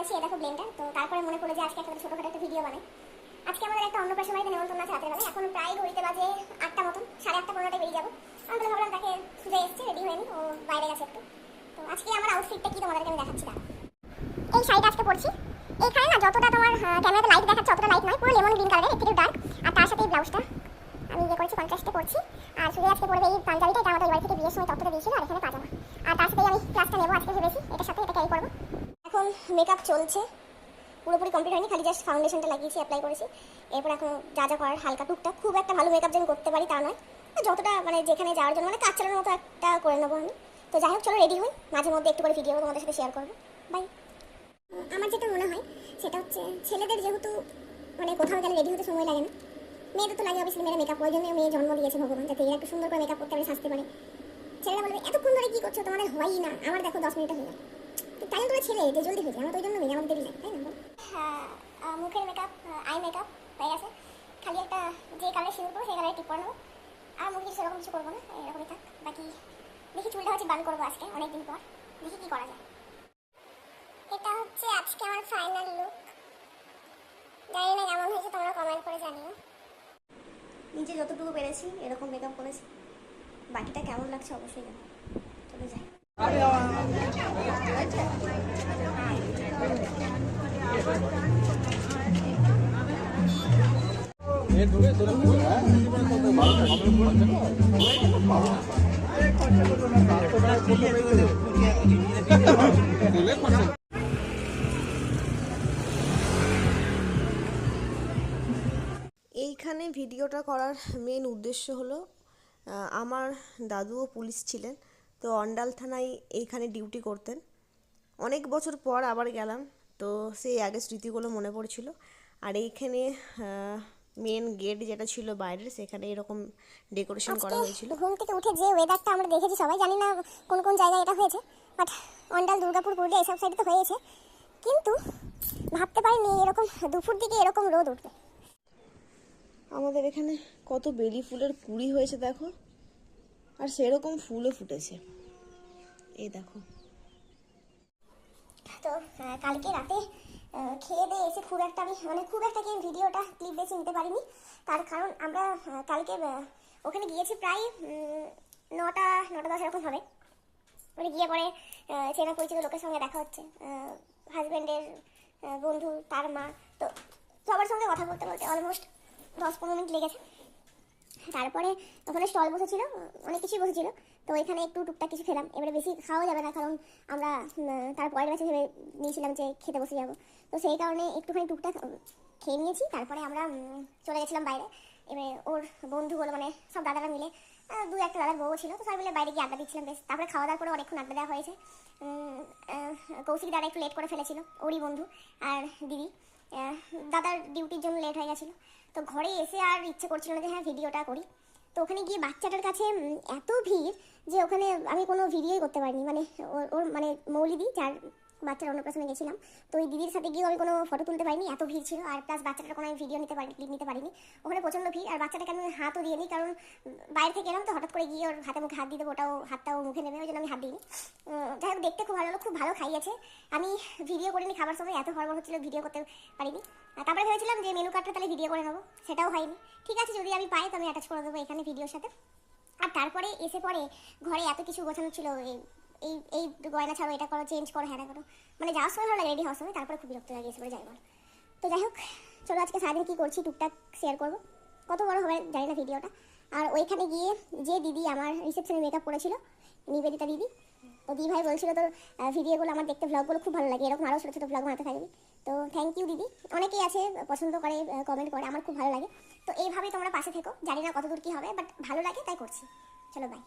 করেছি, এটা দেখো ব্লেন্ডার। তো তারপরে মনে পড়লো যে আজকে একটা ছোটখাটো একটা ভিডিও বানাই। আজকে আমাদের একটা অন্নপ্রাশন বাড়িতে নেমন্তন্ন আছে রাতের বেলা। এখন প্রায় ঘড়িতে বাজে 8টা মতন, 8:30-9টায় বেরিয়ে যাবো। আমি তো ভাবলাম তাকে খুঁজে এসছে, রেডি হয়নি, ও বাইরে গেছে একটু। তো আজকে আমার আউটফিটটা কি তোমাদেরকে আমি দেখাচ্ছি। এই শাড়িটা আজকে পরছি। এইখানে না যতটা তোমার ক্যামেরাতে লাইট দেখাচ্ছে অতটা লাইট নয়, পুরো লেমন গ্রিন কালারের, একটু ডার্ক। আর তার সাথে এই ব্লাউজটা আমি ইয়ে করেছি, কন্ট্রাস্টে পরছি। আর শুধু আজকে পরবে এই পাঞ্জাবিটা, এটা আমাদের বাড়ি থেকে বিয়ের সময় তত্ত্বটা দিয়েছিল। আর এখানে পাজামা। আর তার সাথে আমি ক্লাসটা নেবো আজকে ভেবেছি, এটার সাথে এটা ক্যারি করবো। এখন মেকআপ চলছে, পুরোপুরি কমপ্লিট হয়নি, খালি জাস্ট ফাউন্ডেশনটা লাগিয়েছি, অ্যাপ্লাই করেছি। এরপর এখন যা যা করার হালকা টুকটাক, খুব একটা ভালো মেকআপ যেন করতে পারি তা নয়, যতটা মানে যেখানে যাওয়ার জন্য মানে কাজ চালানোর মতো একটা করে নেবো আমি। তো যাই হোক, চলো রেডি হই, মাঝে মধ্যে একটু করে ভিডিও তোমাদের সাথে শেয়ার করবো। বাই। আমার যেটা মনে হয় সেটা হচ্ছে, ছেলেদের যেহেতু মানে কোথাও গেলে রেডি হতে সময় লাগে না, মেয়েদের তো লাগে অবশ্যই। মেয়েরা মেকআপ করার জন্য মেয়ে জন্ম দিয়েছে ভগবান, যাতে এরা একটু সুন্দর করে মেকআপ করতে পারে, সাজতে পারে। ছেলেরা বলবে এতক্ষণ ধরে কী করছো, তোমাদের হয়ই না। আমার দেখো 10 মিনিটে হয়ে যায়। তাই জন্য তোমরা ছেলে যে জলদি হয়ে যায়, আমার তো ওই জন্য মেয়ে, আমার দেরি লাগে, তাই না? হ্যাঁ, মুখের মেকআপ, আই মেকআপ হয়ে গেছে। খালি একটা যে কালারে সিঁদুর করবো সেই কালারে টিপ করে নেবো। আর মুখে সেরকম কিছু করবো না, এরকমই থাক। বাকি দেখি চুলটা হচ্ছে বান করবো আজকে অনেকদিন পর, দেখি কী করা যায়। এটা হচ্ছে আজকে আমার ফাইনাল লুক। জানি না কেমন হয়েছে, তোমরা কমেন্ট করে জানিও। নিজে যতটুকু পেরেছি এরকম মেকআপ করেছি, বাকিটা কেমন লাগছে অবশ্যই জানো। চলে যাই। এইখানে ভিডিওটা করার মেন উদ্দেশ্য হলো, আমার দাদুও পুলিশ ছিলেন, তো অন্ডাল থানায় এইখানে ডিউটি করতেন। অনেক বছর পর আবার গেলাম, তো সেই আগের স্মৃতিগুলো মনে পড়ছিল। আর এইখানে মেন গেট যেটা ছিল বাইরের, সেখানে এরকম ডেকোরেশন করা হয়েছিল। ঘুম থেকে উঠে যে ওয়েদারটা আমরা দেখেছি সবাই, জানি না কোন কোন জায়গায় এটা হয়েছে, বাট অন্ডাল, দুর্গাপুর, পুরুলিয়া এসব সাইডে তো হয়েছে। কিন্তু ভাবতে পারিনি এরকম দুপুর দিকে এরকম রোদ উঠবে। আমাদের এখানে কত বেলি ফুলের কুড়ি হয়েছে দেখো, আর সেরকম ফুলও ফুটেছে, এই দেখো। তো কালকে রাতে খেয়ে দিয়ে এসে খুব একটা আমি ভিডিওটা ক্লিপ বেছে নিতে পারিনি। তার কারণ আমরা কালকে ওখানে গিয়েছি প্রায় 9টা 10 এরকম হবে। মানে গিয়ে পরে চেনা পরিচিত লোকের সঙ্গে দেখা হচ্ছে, হাজব্যান্ডের বন্ধু, তার মা। তো সবার সঙ্গে কথা বলতে বলতে অলমোস্ট 10-15 মিনিট লেগেছে। তারপরে ওখানে স্টল বসেছিল, অনেক কিছুই বসেছিল। তো ওইখানে একটু টুকটাক কিছু খেলাম। এবারে বেশি খাওয়া যাবে না, কারণ আমরা তার পরের ব্যাচে ভেবে নিয়েছিলাম যে খেতে বসে যাবো। তো সেই কারণে একটুখানি টুকটাক খেয়ে নিয়েছি। তারপরে আমরা চলে গেছিলাম বাইরে। এবারে ওর বন্ধুগুলো মানে সব দাদারা মিলে, 2-1টা দাদার বউ ছিল, তো সবাই মিলে বাইরে গিয়ে আড্ডা দিচ্ছিলাম বেশ। তারপরে খাওয়া দাওয়ার পরে অনেকক্ষণ আড্ডা দেওয়া হয়েছে। কৌশিক দাদা একটু লেট করে ফেলেছিল, ওরই বন্ধু। আর দিদি, দাদার ডিউটির জন্য লেট হয়ে গেছিলো। তো ঘরে এসে আর ইচ্ছে করছিল না যে হ্যাঁ ভিডিওটা করি। তো ওখানে গিয়ে বাচ্চাটার কাছে এত ভিড় যে ওখানে আমি কোনো ভিডিওই করতে পারিনি। মানে ওর মানে মৌলিদি, যার বাচ্চার অন্নপ্রাশনে গেছিলাম, তো ওই দিদির সাথে গিয়ে আমি কোনো ফটো তুলতে পারিনি, এত ভিড় ছিল। আর প্লাস বাচ্চাটার কোনো আমি ভিডিও ক্লিপ নিতে পারিনি, ওখানে প্রচণ্ড ভিড়। আর বাচ্চাটাকে আমি হাতও দিইনি, কারণ বাইরে থেকে এলাম তো, হঠাৎ করে গিয়ে ওর হাতে মুখে হাত দিয়ে দেবো, হাতটাও মুখে নেবে, ওই জন্য আমি হাত দিইনি। যাই হোক, দেখতে খুব ভালো হলো, খুব ভালো খাইয়েছে। আমি ভিডিও করিনি, খাবার সময় এত হড়বড় হচ্ছিল ভিডিও করতে পারিনি। তারপরে ভেবেছিলাম যে মেনু কার্ডটা তাহলে ভিডিও করে নেবো, সেটাও হয়নি। ঠিক আছে, যদি আমি পাই তো আমি অ্যাটাচ করে দেবো এখানে ভিডিওর সাথে। আর তারপরে এসে পরে ঘরে এত কিছু গোছানো ছিল, এই এই গয়না ছাড়ো, এটা করো, চেঞ্জ করো, হ্যাঁ করো, মানে যাওয়ার সময় ভালো লাগে, রেডি হওয়ার সময় তারপরে খুব বিরক্ত লাগে এসে পরে যাই বল। তো যাই হোক, চলো আজকে সারাদিন কী করছি টুকটাক শেয়ার করবো। কত বড় হবে জানি না ভিডিওটা। আর ওইখানে গিয়ে যে দিদি আমার রিসেপশনে মেকআপ করেছিল, নিবেদিতা দিদি, তো দিদি ভাই বলছিল তোর ভিডিওগুলো আমার দেখতে, ভ্লগগুলো খুব ভালো লাগে, এরকম আরও ছোটো ছোটো ভ্লগ বানাতে থাকবি। তো থ্যাংক ইউ দিদি। অনেকেই আছে পছন্দ করে, কমেন্ট করে, আমার খুব ভালো লাগে। তো এইভাবেই তোমরা পাশে থেকো, জানি না কতদূর কী হবে, বাট ভালো লাগে তাই করছি। চলো বাই।